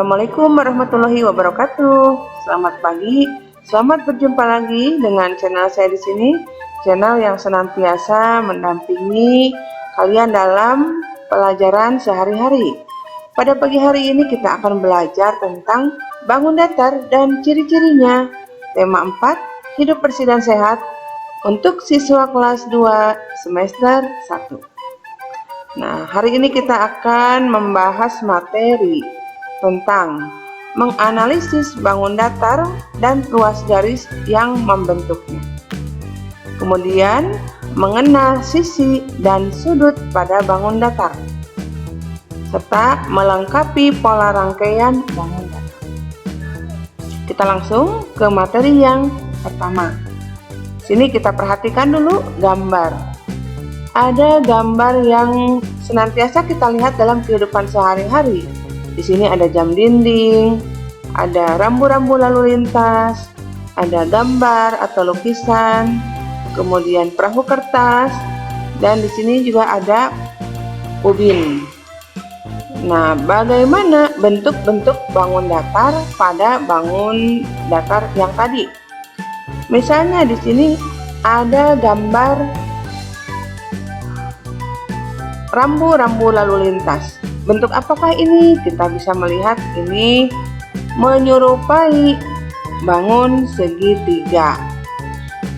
Assalamualaikum warahmatullahi wabarakatuh. Selamat pagi, selamat berjumpa lagi dengan channel saya di sini, channel yang senantiasa mendampingi kalian dalam pelajaran sehari-hari. Pada pagi hari ini kita akan belajar tentang bangun datar dan ciri-cirinya. Tema 4, hidup bersih dan sehat untuk siswa kelas 2 semester 1. Nah, hari ini kita akan membahas materi tentang menganalisis bangun datar dan ruas garis yang membentuknya. Kemudian, mengenal sisi dan sudut pada bangun datar, serta melengkapi pola rangkaian bangun datar. Kita langsung ke materi yang pertama. Sini kita perhatikan dulu gambar. Ada gambar yang senantiasa kita lihat dalam kehidupan sehari-hari. Di sini ada jam dinding, ada rambu-rambu lalu lintas, ada gambar atau lukisan, kemudian perahu kertas, dan di sini juga ada ubin. Nah, bagaimana bentuk-bentuk bangun datar pada bangun datar yang tadi? Misalnya di sini ada gambar rambu-rambu lalu lintas. Bentuk apakah ini? Kita bisa melihat ini menyerupai bangun segitiga.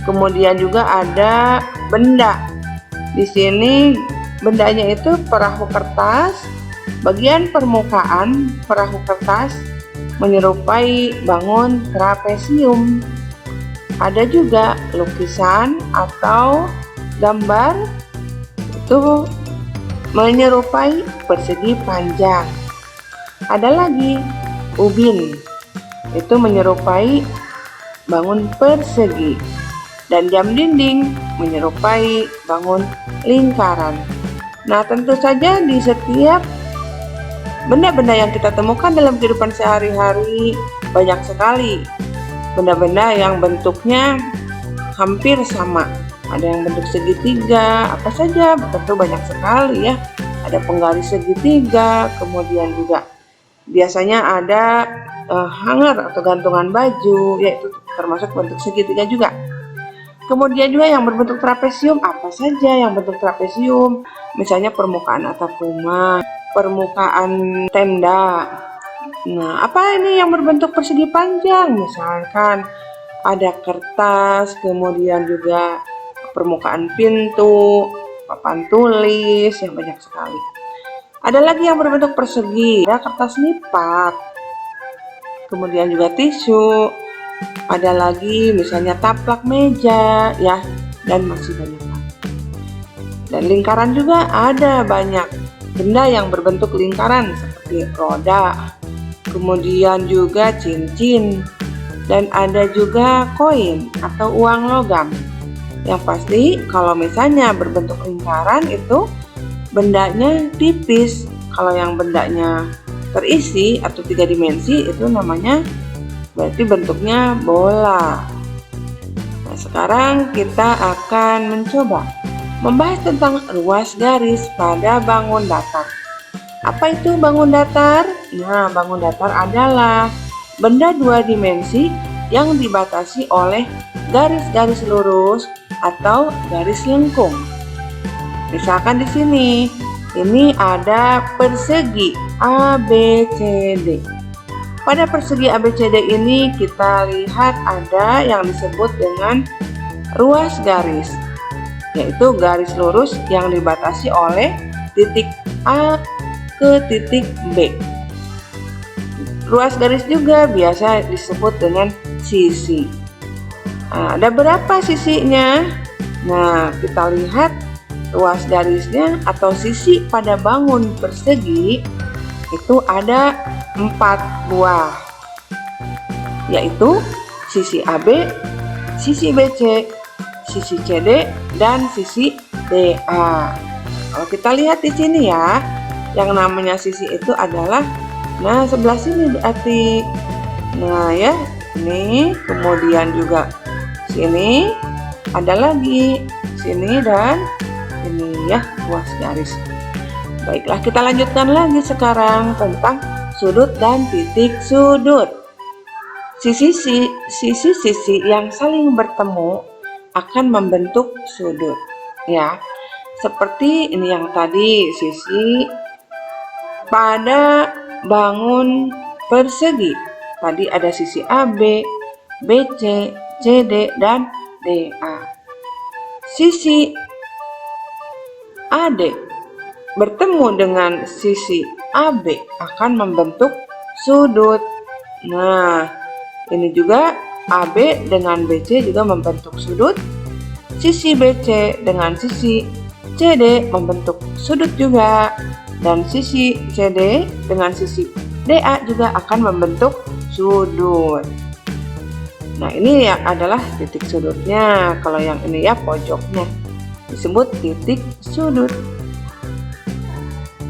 Kemudian juga ada benda. Di sini bendanya itu perahu kertas. Bagian permukaan perahu kertas menyerupai bangun trapesium. Ada juga lukisan atau gambar itu menyerupai persegi panjang. Ada lagi ubin, itu menyerupai bangun persegi, dan jam dinding menyerupai bangun lingkaran. Nah, tentu saja di setiap benda-benda yang kita temukan dalam kehidupan sehari-hari banyak sekali benda-benda yang bentuknya hampir sama. Ada yang bentuk segitiga, apa saja, tentu banyak sekali ya. Ada penggaris segitiga, kemudian juga biasanya ada hanger atau gantungan baju, yaitu termasuk bentuk segitiga juga. Kemudian juga yang berbentuk trapesium, apa saja yang bentuk trapesium? Misalnya permukaan atap rumah, permukaan tenda. Nah, apa ini yang berbentuk persegi panjang? Misalkan ada kertas, kemudian juga permukaan pintu, papan tulis, yang banyak sekali. Ada lagi yang berbentuk persegi, ada kertas lipat, kemudian juga tisu, ada lagi misalnya taplak meja, ya, dan masih banyak lagi. Dan lingkaran juga ada banyak benda yang berbentuk lingkaran seperti roda, kemudian juga cincin, dan ada juga koin atau uang logam. Yang pasti kalau misalnya berbentuk lingkaran itu bendanya tipis. Kalau yang bendanya terisi atau 3 dimensi itu namanya berarti bentuknya bola. Nah, sekarang kita akan mencoba membahas tentang ruas garis pada bangun datar. Apa itu bangun datar? Nah, bangun datar adalah benda 2 dimensi yang dibatasi oleh garis-garis lurus atau garis lengkung. Misalkan di sini, ini ada persegi ABCD. Pada persegi ABCD ini kita lihat ada yang disebut dengan ruas garis, yaitu garis lurus yang dibatasi oleh titik A ke titik B. Ruas garis juga biasa disebut dengan sisi. Nah, ada berapa sisinya? Nah, kita lihat ruas garisnya atau sisi pada bangun persegi itu ada 4 buah, yaitu sisi AB, sisi BC, sisi CD, dan sisi DA. Kalau kita lihat di sini ya, yang namanya sisi itu adalah, nah, sebelah sini berarti. Nah ya, ini kemudian juga sini ada lagi, sini dan ini ya, ruas garis. Baiklah, kita lanjutkan lagi sekarang tentang sudut dan titik sudut. Sisi-sisi yang saling bertemu akan membentuk sudut, ya. Seperti ini yang tadi, sisi pada bangun persegi. Tadi ada sisi AB, BC, CD, dan DA. Sisi AD bertemu dengan sisi AB akan membentuk sudut. Nah, ini juga AB dengan BC juga membentuk sudut. Sisi BC dengan sisi CD membentuk sudut juga. Dan sisi CD dengan sisi DA juga akan membentuk sudut. Nah, ini yang adalah titik sudutnya. Kalau yang ini ya pojoknya disebut titik sudut.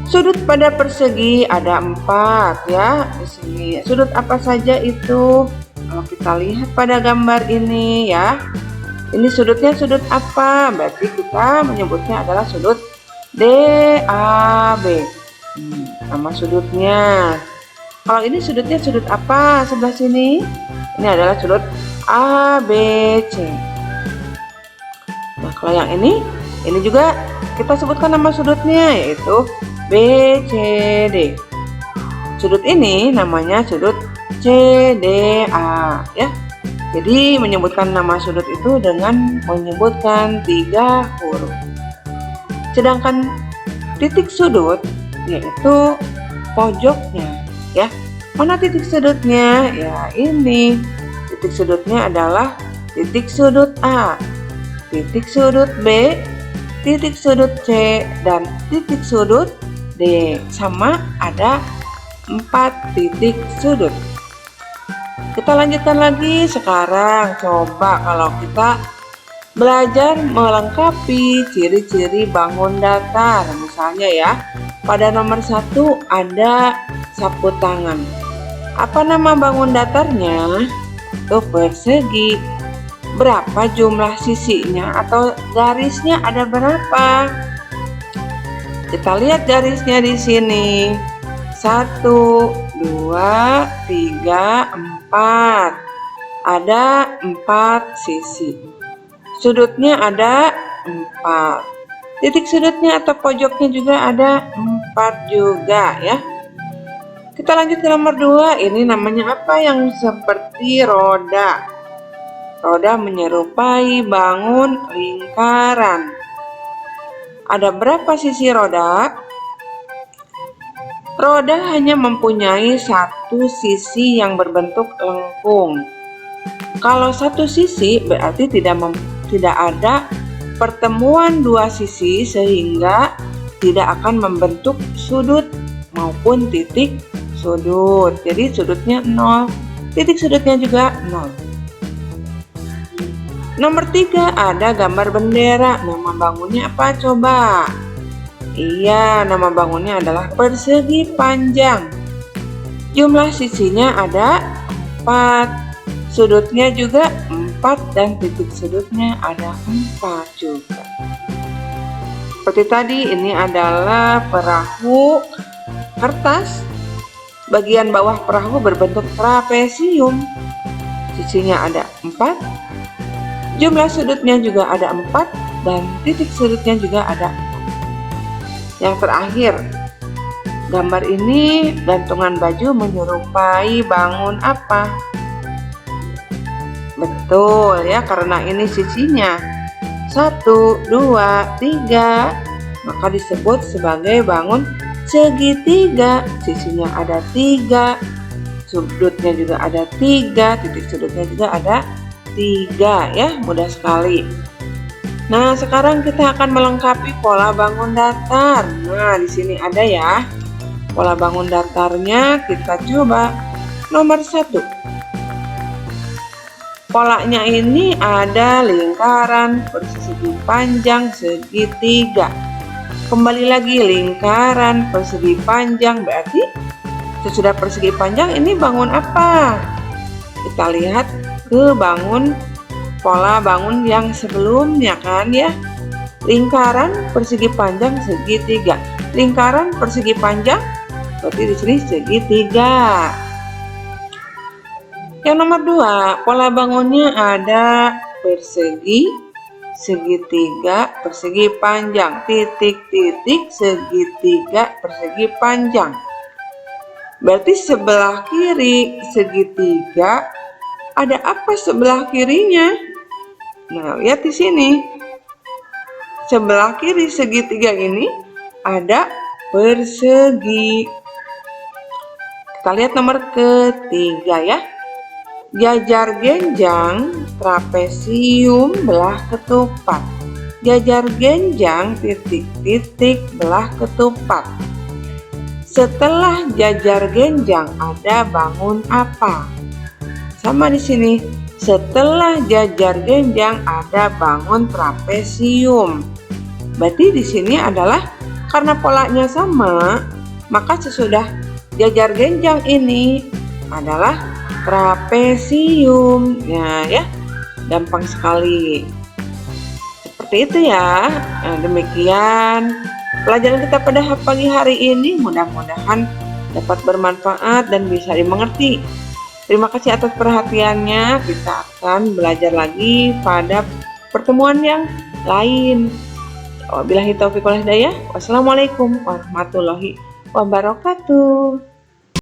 Sudut pada persegi ada 4 ya di sini. Sudut apa saja itu? Kalau kita lihat pada gambar ini ya, ini sudutnya sudut apa? Berarti kita menyebutnya adalah sudut DAB. Nama sudutnya. Kalau ini sudutnya sudut apa? Sebelah sini. Ini adalah sudut ABC. Nah, kalau yang ini juga kita sebutkan nama sudutnya yaitu BCD. Sudut ini namanya sudut CDA ya. Jadi menyebutkan nama sudut itu dengan menyebutkan 3 huruf. Sedangkan titik sudut yaitu pojoknya ya. Mana titik sudutnya? Ya, ini. Titik sudutnya adalah titik sudut A, titik sudut B, titik sudut C, dan titik sudut D. Sama ada 4 titik sudut. Kita lanjutkan lagi sekarang. Coba kalau kita belajar melengkapi ciri-ciri bangun datar. Misalnya ya, pada nomor 1 ada sapu tangan. Apa nama bangun datarnya? Itu persegi. Berapa jumlah sisinya atau garisnya ada berapa? Kita lihat garisnya di sini. 1, 2, 3, 4. Ada 4 sisi. Sudutnya ada 4. Titik sudutnya atau pojoknya juga ada 4 juga ya. Kita lanjut ke nomor 2. Ini namanya apa yang seperti roda. Roda menyerupai bangun lingkaran. Ada berapa sisi roda? Roda hanya mempunyai 1 sisi yang berbentuk lengkung. Kalau 1 sisi berarti tidak ada pertemuan 2 sisi sehingga tidak akan membentuk sudut maupun titik sudut. Jadi sudutnya 0, titik sudutnya juga 0. Nomor 3 ada gambar bendera. Nama bangunnya apa coba? Iya, nama bangunnya adalah persegi panjang. Jumlah sisinya ada 4. Sudutnya juga 4 dan titik sudutnya ada 4 juga. Seperti tadi, ini adalah perahu kertas. Bagian bawah perahu berbentuk trapesium. Sisinya ada 4. Jumlah sudutnya juga ada 4 dan titik sudutnya juga ada 4. Yang terakhir, gambar ini gantungan baju menyerupai bangun apa? Betul ya, karena ini sisinya 1, 2, 3, maka disebut sebagai bangun segitiga. Sisinya ada 3, sudutnya juga ada 3, titik sudutnya juga ada 3 ya, mudah sekali. Nah, sekarang kita akan melengkapi pola bangun datar. Nah, di sini ada ya. Pola bangun datarnya kita coba. Nomor 1. Polanya ini ada lingkaran, persegi panjang, segitiga. Kembali lagi lingkaran, persegi panjang, berarti sesudah persegi panjang ini bangun apa? Kita lihat ke pola bangun yang sebelumnya kan ya. Lingkaran, persegi panjang, segitiga. Lingkaran, persegi panjang, Berarti di sini segitiga. Yang nomor 2, pola bangunnya ada persegi, segitiga, persegi panjang, titik-titik, segitiga, persegi panjang. Berarti sebelah kiri segitiga, ada apa sebelah kirinya? Nah, lihat di sini. Sebelah kiri segitiga ini ada persegi. Kita lihat nomor ketiga ya. Jajar genjang, trapesium, belah ketupat. Jajar genjang, titik-titik, belah ketupat. Setelah jajar genjang ada bangun apa? Sama di sini. Setelah jajar genjang ada bangun trapesium. Berarti di sini adalah karena polanya sama, maka sesudah jajar genjang ini adalah trapesium. Nah ya, gampang sekali. Seperti itu ya. Nah, demikian pelajaran kita pada pagi hari ini. Mudah-mudahan dapat bermanfaat dan bisa dimengerti. Terima kasih atas perhatiannya. Kita akan belajar lagi pada pertemuan yang lain. Wabillahi taufiq wal hidayah. Wassalamualaikum warahmatullahi wabarakatuh.